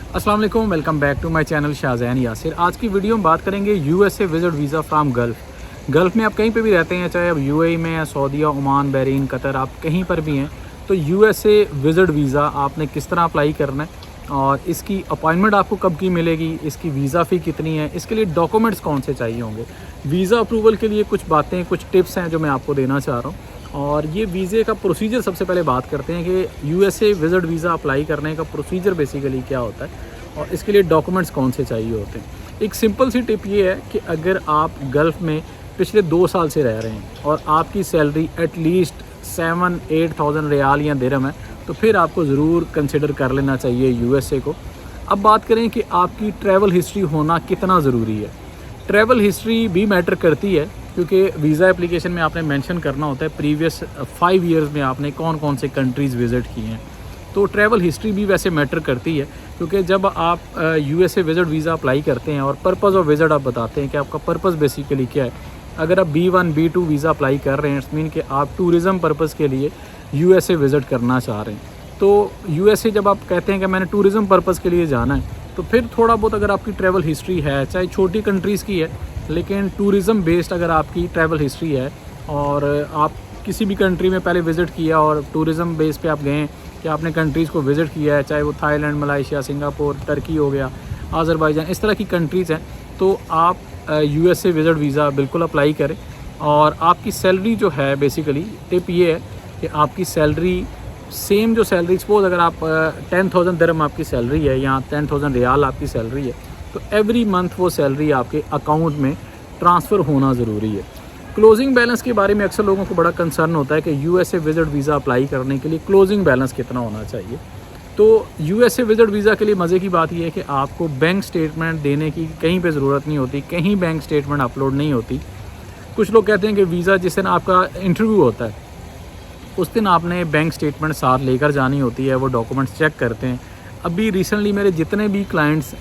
अस्सलाम वालेकुम, welcome back to my channel Shahzain Yasir. आज की वीडियो में बात करेंगे USA visit visa from Gulf में आप कहीं पे भी रहते हैं, चाहे आप यूएई में या सऊदीया, ओमान, बहरीन, कतर, आप कहीं पर भी हैं तो यूएसए विजिट वीज़ा आपने किस तरह अप्लाई करना है और इसकी अपॉइंटमेंट आपको कब की मिलेगी, इसकी वीज़ा फ़ी कितनी है, इसके लिए डॉक्यूमेंट्स कौन से चाहिए होंगे। वीज़ा अप्रूवल के लिए कुछ बातें, कुछ टिप्स हैं जो मैं आपको देना चाह रहा हूँ। और ये वीज़े का प्रोसीजर सबसे पहले बात करते हैं कि यूएसए विजिट वीज़ा अप्लाई करने का प्रोसीजर बेसिकली क्या होता है और इसके लिए डॉक्यूमेंट्स कौन से चाहिए होते हैं। एक सिंपल सी टिप ये है कि अगर आप गल्फ़ में पिछले 2 साल से रह रहे हैं और आपकी सैलरी एटलीस्ट 7-8,000 रियाल या दिरहम है तो फिर आपको ज़रूर कंसिडर कर लेना चाहिए यूएसए को। अब बात करें कि आपकी ट्रैवल हिस्ट्री होना कितना ज़रूरी है। ट्रैवल हिस्ट्री भी मैटर करती है क्योंकि वीज़ा एप्लीकेशन में आपने मेंशन करना होता है प्रीवियस 5 ईयर्स में आपने कौन कौन से कंट्रीज़ विज़िट किए हैं। तो ट्रैवल हिस्ट्री भी वैसे मैटर करती है क्योंकि जब आप यूएसए विजिट वीज़ा अप्लाई करते हैं और पर्पज़ ऑफ विज़िट आप बताते हैं कि आपका पर्पज़ बेसिकली क्या है। अगर आप B1 B2 वीज़ा अप्लाई कर रहे हैं इट्स मीन कि आप टूरिज़म पर्पज़ के लिए यूएसए विज़िट करना चाह रहे हैं। तो यूएसए जब आप कहते हैं कि मैंने टूरिज़म पर्पज़ के लिए जाना है तो फिर थोड़ा बहुत अगर आपकी ट्रैवल हिस्ट्री है, चाहे छोटी कंट्रीज़ की है लेकिन टूरिज़म बेस्ड अगर आपकी ट्रैवल हिस्ट्री है और आप किसी भी कंट्री में पहले विज़िट किया और टूरिज़म बेस पे आप गए कि आपने कंट्रीज़ को विज़िट किया है, चाहे वो थाईलैंड, मलाइशिया, सिंगापुर, टर्की हो गया, अज़रबैजान, इस तरह की कंट्रीज़ हैं, तो आप यूएसए विज़िट वीज़ा बिल्कुल अप्लाई करें। और आपकी सैलरी जो है बेसिकली टिप ये है कि आपकी सैलरी सेम जो सैलरी सपोज अगर आप 10,000 दिरहम आपकी सैलरी है या 10,000 रियाल आपकी सैलरी है तो एवरी मंथ वो सैलरी आपके अकाउंट में ट्रांसफ़र होना ज़रूरी है। क्लोजिंग बैलेंस के बारे में अक्सर लोगों को बड़ा कंसर्न होता है कि यूएसए विजिट वीज़ा अप्लाई करने के लिए क्लोजिंग बैलेंस कितना होना चाहिए। तो यूएसए विजिट वीज़ा के लिए मज़े की बात यह है कि आपको बैंक स्टेटमेंट देने की कहीं पे ज़रूरत नहीं होती, कहीं बैंक स्टेटमेंट अपलोड नहीं होती। कुछ लोग कहते हैं कि वीज़ा जिस दिन आपका इंटरव्यू होता है उस दिन आपने बैंक स्टेटमेंट साथ लेकर जानी होती है, वो डॉक्यूमेंट्स चेक करते हैं। अभी रिसेंटली मेरे जितने भी क्लाइंट्स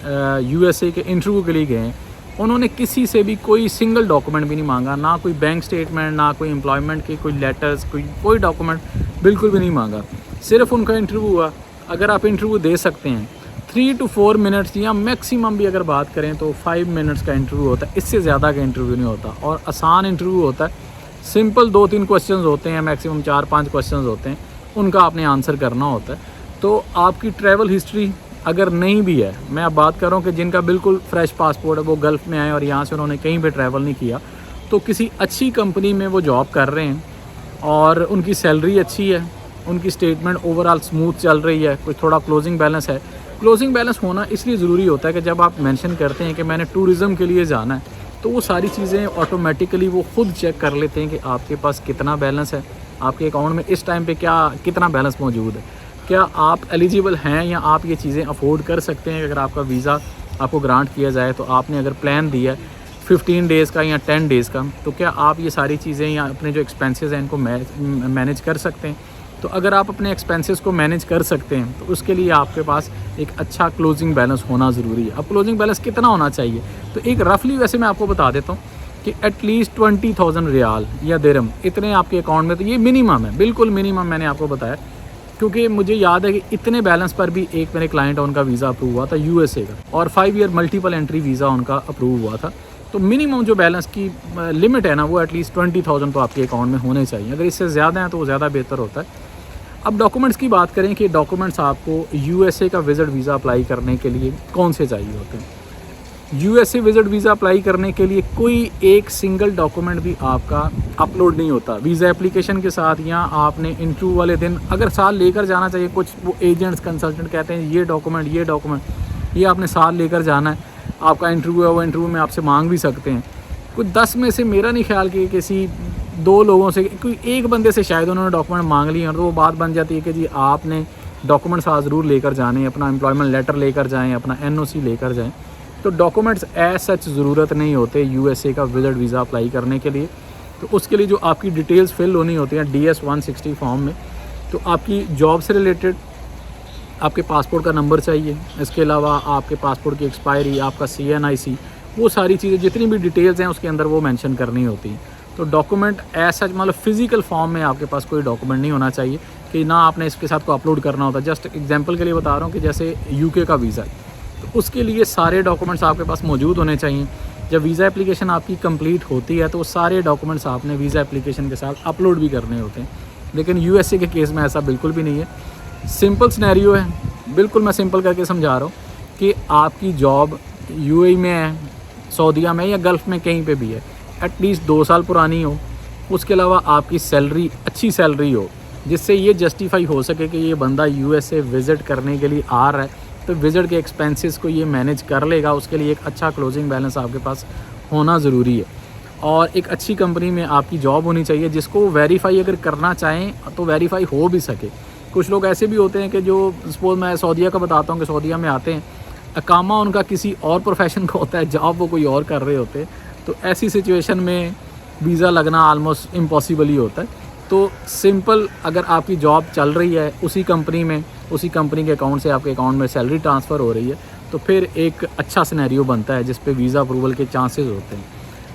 यूएसए के इंटरव्यू के लिए गए हैं उन्होंने किसी से भी कोई सिंगल डॉक्यूमेंट भी नहीं मांगा, ना कोई बैंक स्टेटमेंट, ना कोई एम्प्लॉयमेंट के कोई लेटर्स, कोई डॉक्यूमेंट बिल्कुल भी नहीं मांगा। सिर्फ उनका इंटरव्यू हुआ। अगर आप इंटरव्यू दे सकते हैं 3 to 4 मिनट्स या मैक्सिमम भी अगर बात करें तो 5 मिनट्स का इंटरव्यू होता है, इससे ज़्यादा का इंटरव्यू नहीं होता और आसान इंटरव्यू होता है। सिंपल 2-3 क्वेश्चंस होते हैं, मैक्सिमम 4-5 क्वेश्चंस होते हैं, उनका आपने आंसर करना होता है। तो आपकी ट्रैवल हिस्ट्री अगर नहीं भी है, मैं अब बात कर रहा हूँ कि जिनका बिल्कुल फ्रेश पासपोर्ट है, वो गल्फ़ में आए और यहाँ से उन्होंने कहीं पे ट्रैवल नहीं किया, तो किसी अच्छी कंपनी में वो जॉब कर रहे हैं और उनकी सैलरी अच्छी है, उनकी स्टेटमेंट ओवरऑल स्मूथ चल रही है, कुछ थोड़ा क्लोजिंग बैलेंस है। क्लोजिंग बैलेंस होना इसलिए ज़रूरी होता है कि जब आप मेंशन करते हैं कि मैंने टूरिज़म के लिए जाना है तो वो सारी चीज़ें ऑटोमेटिकली वो खुद चेक कर लेते हैं कि आपके पास कितना बैलेंस है, आपके अकाउंट में इस टाइम पे कितना बैलेंस मौजूद है, क्या आप एलिजिबल हैं या आप ये चीज़ें अफोर्ड कर सकते हैं। अगर आपका वीज़ा आपको ग्रांट किया जाए तो आपने अगर प्लान दिया है 15 डेज़ का या 10 डेज़ का, तो क्या आप ये सारी चीज़ें या अपने जो एक्सपेंसेस हैं इनको मैनेज कर सकते हैं। तो अगर आप अपने एक्सपेंसेस को मैनेज कर सकते हैं तो उसके लिए आपके पास एक अच्छा क्लोजिंग बैलेंस होना ज़रूरी है। अब क्लोजिंग बैलेंस कितना होना चाहिए, तो एक रफली वैसे मैं आपको बता देता हूँ कि एटलीस्ट 20,000 रियाल या दिरहम इतने आपके अकाउंट में, तो ये मिनिमम है, बिल्कुल मिनिमम मैंने आपको बताया क्योंकि मुझे याद है कि इतने बैलेंस पर भी एक मेरे क्लाइंट उनका वीज़ा अप्रूव हुआ था यूएसए का और 5 ईयर मल्टीपल एंट्री वीज़ा उनका अप्रूव हुआ था। तो मिनिमम जो बैलेंस की लिमिट है ना वो एटलीस्ट 20,000 तो आपके अकाउंट में होने चाहिए। अगर इससे ज़्यादा हैं तो वो ज़्यादा बेहतर होता है। अब डॉक्यूमेंट्स की बात करें कि डॉक्यूमेंट्स आपको यूएसए का विजिट वीज़ा अप्लाई करने के लिए कौन से चाहिए होते हैं। यूएसए विजिट वीज़ा अप्लाई करने के लिए कोई एक सिंगल डॉक्यूमेंट भी आपका अपलोड नहीं होता वीज़ा एप्लीकेशन के साथ, या आपने इंटरव्यू वाले दिन अगर साथ लेकर जाना चाहिए। कुछ वो एजेंट्स कंसल्टेंट कहते हैं ये डॉक्यूमेंट ये आपने साथ लेकर जाना है, आपका इंटरव्यू है वो इंटरव्यू में आपसे मांग भी सकते हैं। कुछ 10 में से मेरा नहीं ख्याल कि किसी 2 लोगों से, कोई एक बंदे से शायद उन्होंने डॉक्यूमेंट मांग लिए और तो वो बात बन जाती है कि जी आपने डॉक्यूमेंट्स साथ ज़रूर लेकर जाने, अपना एम्प्लॉयमेंट लेटर लेकर जाएँ, अपना NOC लेकर जाएँ। तो डॉक्यूमेंट्स एज सच ज़रूरत नहीं होते यूएसए का विजिट वीज़ा अप्लाई करने के लिए। तो उसके लिए जो आपकी डिटेल्स फिल होनी होती हैं DS 160 फॉर्म में, तो आपकी जॉब से रिलेटेड आपके पासपोर्ट का नंबर चाहिए, इसके अलावा आपके पासपोर्ट की एक्सपायरी, आपका CNIC, वो सारी चीज़ें जितनी भी डिटेल्स हैं उसके अंदर वो मेंशन करनी होती हैं। तो डॉक्यूमेंट एज सच मतलब फ़िज़िकल फॉर्म में आपके पास कोई डॉक्यूमेंट नहीं होना चाहिए कि ना आपने इसके साथ को अपलोड करना होता। जस्ट एग्जांपल के लिए बता रहा हूँ कि जैसे UK का वीज़ा है, तो उसके लिए सारे डॉक्यूमेंट्स आपके पास मौजूद होने चाहिए। जब वीज़ा एप्लीकेशन आपकी कंप्लीट होती है तो सारे डॉक्यूमेंट्स आपने वीज़ा एप्लीकेशन के साथ अपलोड भी करने होते हैं। लेकिन यूएसए के केस में ऐसा बिल्कुल भी नहीं है। सिंपल सिनेरियो है, बिल्कुल मैं सिंपल करके समझा रहा हूँ कि आपकी जॉब यूएई में है, सऊदीया में या गल्फ़ में कहीं पे भी है, एटलीस्ट 2 साल पुरानी हो। उसके अलावा आपकी सैलरी अच्छी सैलरी हो, जिससे ये जस्टिफाई हो सके कि ये बंदा यूएसए विज़िट करने के लिए आ रहा है, तो विज़िट के एक्सपेंसेस को ये मैनेज कर लेगा। उसके लिए एक अच्छा क्लोजिंग बैलेंस आपके पास होना ज़रूरी है। और एक अच्छी कंपनी में आपकी जॉब होनी चाहिए जिसको वेरीफाई अगर करना चाहें तो वेरीफाई हो भी सके। कुछ लोग ऐसे भी होते हैं कि जो सपोज मैं सऊदीया का बताता हूँ कि सऊदीया में आते हैं, अकामा उनका किसी और प्रोफेशन का होता है, जॉब वो कोई और कर रहे होते हैं, तो ऐसी सिचुएशन में वीज़ा लगना आलमोस्ट इम्पॉसिबल ही होता है। तो सिंपल, अगर आपकी जॉब चल रही है उसी कंपनी में, उसी कंपनी के अकाउंट से आपके अकाउंट में सैलरी ट्रांसफ़र हो रही है, तो फिर एक अच्छा सिनेरियो बनता है जिस पे वीज़ा अप्रूवल के चांसेस होते हैं।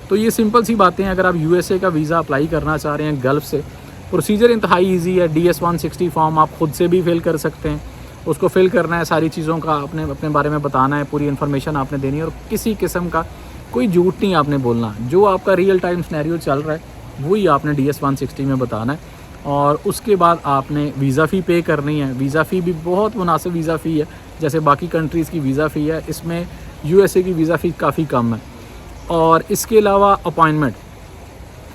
तो ये सिंपल सी बातें हैं। अगर आप यूएसए का वीज़ा अप्लाई करना चाह रहे हैं गल्फ़ से, प्रोसीजर इंतहाई ईजी है। DS-160 फॉर्म आप ख़ुद से भी फिल कर सकते हैं। उसको फिल करना है, सारी चीज़ों का आपने अपने बारे में बताना है, पूरी इन्फॉर्मेशन आपने देनी है और किसी किस्म का कोई झूठ नहीं आपने बोलना। जो आपका रियल टाइम सिनेरियो चल रहा है वही आपने DS-160 में बताना है। और उसके बाद आपने वीज़ा फ़ी पे करनी है। वीज़ा फ़ी भी बहुत मुनासिब वीज़ा फ़ी है, जैसे बाकी कंट्रीज़ की वीज़ा फ़ी है, इसमें यूएसए की वीज़ा फ़ी काफ़ी कम है। और इसके अलावा अपॉइंटमेंट,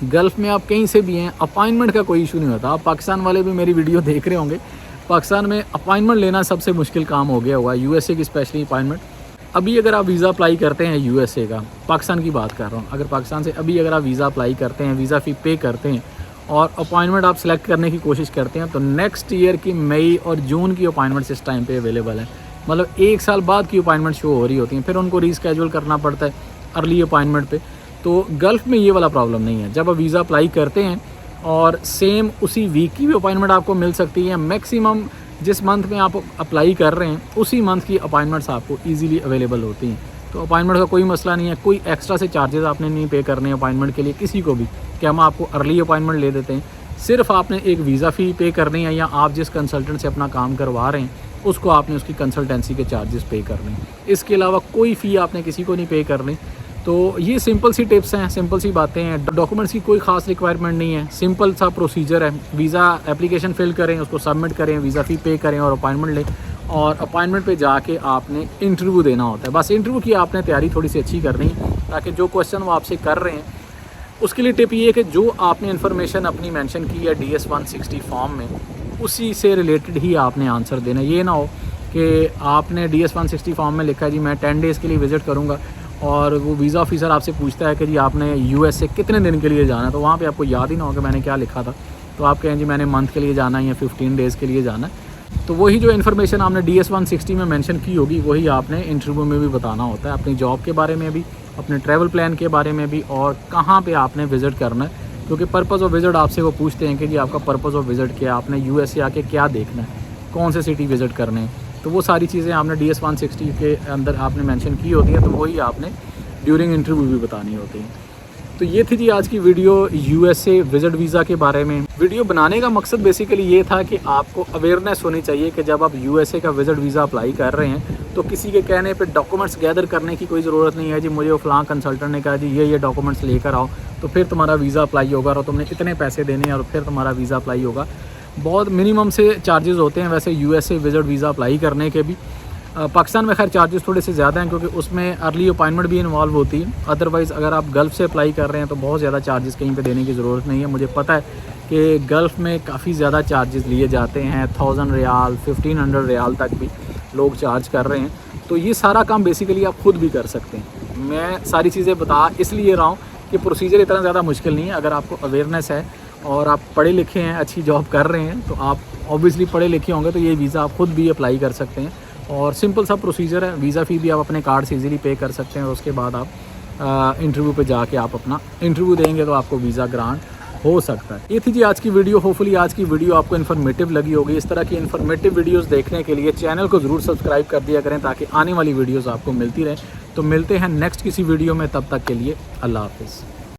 गल्फ़ में आप कहीं से भी हैं, अपॉइंटमेंट का कोई इशू नहीं होता। आप पाकिस्तान वाले भी मेरी वीडियो देख रहे होंगे, पाकिस्तान में अपॉइंटमेंट लेना सबसे मुश्किल काम हो गया हुआ है, यूएसए की स्पेशली अपॉइंटमेंट। अभी अगर आप वीज़ा अप्लाई करते हैं यूएसए का, पाकिस्तान की बात कर रहा हूँ, अगर पाकिस्तान से अभी अगर आप वीज़ा अप्लाई करते हैं, वीज़ा फ़ी पे करते हैं और अपॉइंटमेंट आप सेलेक्ट करने की कोशिश करते हैं, तो नेक्स्ट ईयर की मई और जून की अपॉइंटमेंट्स इस टाइम पे अवेलेबल हैं। मतलब 1 साल बाद की अपॉइंटमेंट शो हो रही होती हैं, फिर उनको रीस्केड्यूल करना पड़ता है अर्ली अपॉइंटमेंट पे। तो गल्फ़ में ये वाला प्रॉब्लम नहीं है। जब आप वीज़ा अप्लाई करते हैं और सेम उसी वीक की भी अपॉइंटमेंट आपको मिल सकती है। मैक्सिमम जिस मंथ में आप अप्लाई कर रहे हैं उसी मंथ की अपॉइंटमेंट्स आपको ईज़िली अवेलेबल होती हैं। तो अपॉइंटमेंट का कोई मसला नहीं है, कोई एक्स्ट्रा से चार्जेस आपने नहीं पे करने अपॉइंटमेंट के लिए किसी को भी, कि हम आपको अर्ली अपॉइंटमेंट ले देते हैं। सिर्फ आपने एक वीज़ा फ़ी पे करनी है, या आप जिस कंसल्टेंट से अपना काम करवा रहे हैं उसको आपने उसकी कंसल्टेंसी के चार्जेस पे करने हैं। इसके अलावा कोई फ़ी आपने किसी को नहीं पे करनी। तो ये सिंपल सी टिप्स हैं, सिंपल सी बातें हैं। डॉक्यूमेंट्स की कोई ख़ास रिक्वायरमेंट नहीं है, सिंपल सा प्रोसीजर है। वीज़ा एप्लीकेशन फ़िल करें, उसको सबमिट करें, वीज़ा फ़ी पे करें और अपॉइंटमेंट लें। और अपॉइंटमेंट पे जाके आपने इंटरव्यू देना होता है। बस इंटरव्यू की आपने तैयारी थोड़ी सी अच्छी करनी है, ताकि जो क्वेश्चन वो आपसे कर रहे हैं उसके लिए टिप ये है कि जो आपने इन्फॉर्मेशन अपनी मेंशन की है DS-160 फॉर्म में, उसी से रिलेटेड ही आपने आंसर देना। ये ना हो कि आपने DS-160 फॉर्म में लिखा है जी मैं 10 डेज़ के लिए विज़िट करूँगा, और वो वीज़ा ऑफिसर आपसे पूछता है कि जी आपने यूएस से कितने दिन के लिए जाना है, तो वहाँ पे आपको याद ही ना हो कि मैंने क्या लिखा था, तो आप कहें जी मैंने मंथ के लिए जाना है या 15 डेज़ के लिए जाना है। तो वही जो इन्फॉर्मेशन आपने DS-160 में मेंशन की होगी वही आपने इंटरव्यू में भी बताना होता है, अपनी जॉब के बारे में भी, अपने ट्रैवल प्लान के बारे में भी, और कहाँ पे आपने विज़िट करना है। क्योंकि पर्पज़ ऑफ विज़िट आपसे वो पूछते हैं कि जी आपका पर्पज़ ऑफ विज़िट क्या, आपने यूएस से आके क्या देखना है, कौन से सिटी विज़िट करने हैं, तो वो सारी चीज़ें आपने DS-160 के अंदर आपने मेंशन की होती हैं, तो वही आपने ड्यूरिंग इंटरव्यू भी बतानी होती हैं। तो ये थी जी आज की वीडियो यूएसए विज़िट वीज़ा के बारे में। वीडियो बनाने का मकसद बेसिकली ये था कि आपको अवेयरनेस होनी चाहिए कि जब आप यूएसए का विज़िट वीज़ा अप्लाई कर रहे हैं तो किसी के कहने पे डॉक्यूमेंट्स गैदर करने की कोई ज़रूरत नहीं है। जी मुझे वो फ़लाँ कंसल्टेंट ने कहा जी ये डॉक्यूमेंट्स लेकर आओ तो फिर तुम्हारा वीज़ा अप्लाई होगा, और तुमने इतने पैसे देने हैं और फिर तुम्हारा वीज़ा अप्लाई होगा। बहुत मिनिमम से चार्जेस होते हैं वैसे यूएसए विज़िट वीज़ा अप्लाई करने के भी। पाकिस्तान में खैर चार्जेस थोड़े से ज़्यादा हैं क्योंकि उसमें अर्ली अपॉइंटमेंट भी इन्वॉल्व होती है। अदरवाइज़ अगर आप गल्फ़ से अप्लाई कर रहे हैं तो बहुत ज़्यादा चार्जेस कहीं पे देने की ज़रूरत नहीं है। मुझे पता है कि गल्फ़ में काफ़ी ज़्यादा चार्जेस लिए जाते हैं, 1000 रियाल 1500 रियाल तक भी लोग चार्ज कर रहे हैं। तो ये सारा काम बेसिकली आप ख़ुद भी कर सकते हैं। मैं सारी चीज़ें बता इसलिए रहा हूँ कि प्रोसीजर इतना ज़्यादा मुश्किल नहीं है। अगर आपको अवेयरनेस है और आप पढ़े लिखे हैं, अच्छी जॉब कर रहे हैं, तो आप ऑब्वियसली पढ़े लिखे होंगे तो ये वीज़ा आप ख़ुद भी अप्लाई कर सकते हैं। और सिंपल सा प्रोसीजर है, वीज़ा फ़ी भी आप अपने कार्ड से इजीली पे कर सकते हैं, और उसके बाद आप इंटरव्यू पे जाके आप अपना इंटरव्यू देंगे तो आपको वीज़ा ग्रांट हो सकता है। ये थी जी आज की वीडियो। होपफुली आज की वीडियो आपको इन्फॉर्मेटिव लगी होगी। इस तरह की इन्फॉर्मेटिव वीडियोस देखने के लिए चैनल को ज़रूर सब्सक्राइब कर दिया करें ताकि आने वाली वीडियोस आपको मिलती रहें। तो मिलते हैं नेक्स्ट किसी वीडियो में, तब तक के लिए अल्लाह हाफ़िज़।